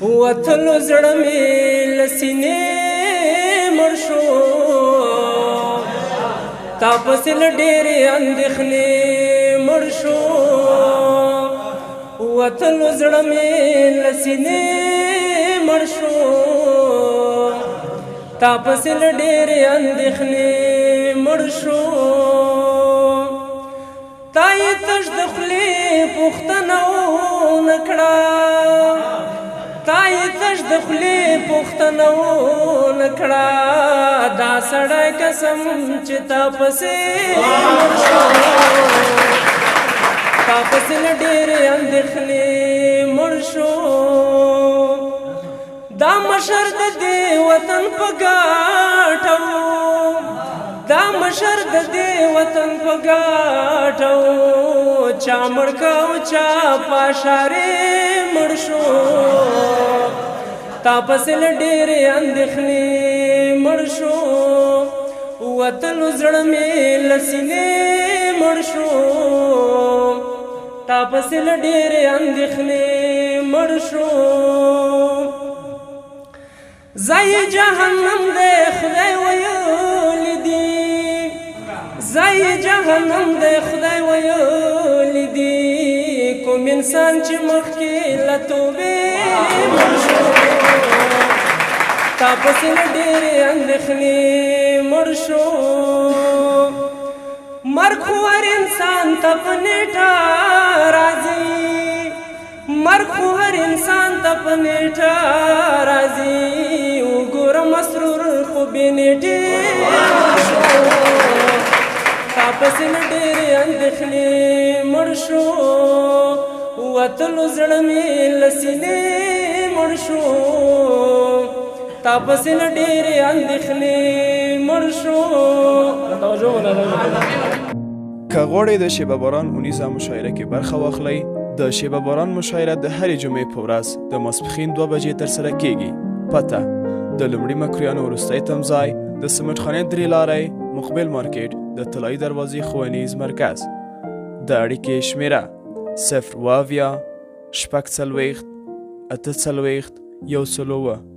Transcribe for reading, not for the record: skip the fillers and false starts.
وتلو زړه مې له سینې مړ شو تا پسې له ډېرې اندېښنې مړ شو وتلو زړه مې له سینې مړ شو تا پسې له ډېرې اندېښنې مړ شو تا یې تش د خولې پوښتنه ونه کړه تا یې تش د خولې پوښتنه ونه کړه دا سړی قسم چې تا پسې مړ شو تا پسې له ډېرې اندېښنې مړ شو دا مشر د دې وطن په ګاټه دا مشر د دې وطن په ګاټه چا مړ کا او چا پاشارې مړ شو تا پسې له ډېرې اندېښنې مړ شو وتلو زړه مې له سینې مړ شو تا پسې له ډېرې اندېښنې مړ شو ځای جهنم دی خدای ویلی دی ځای جهنم دی خدای ویلی دی کوم انسان چې مخکې له توبې مړ شو تا پسې له ډېرې اندېښنې مړ شو مرګ خو هر انسان ته په نیټه راځي مرګ خو هر انسان ته په نیټه راځي وګوره مسرور خو بې نیټې شو تا پسې له ډېرې اندېښنې مړ شو وتلو زړه مې له سینې مړ شو تا پسې له ډېرې اندېښنې مړ شو. که غواړئ د شیبه باران اونیزه مشاعره کې برخه واخلئ د شیبه باران مشاعره د هرې جمعې په ورځ د ماسپښین 2 بجې ترسره کیږي. پته د لومړي مکرویانو وروستی تمځای د سمټخانې 3 لارۍ مقبل مارکیټ د طلایي دروازې ښوونیز مرکز. د اړیکې شمیره 0 اویا شپږ څلوېښت اته څلوېښت 101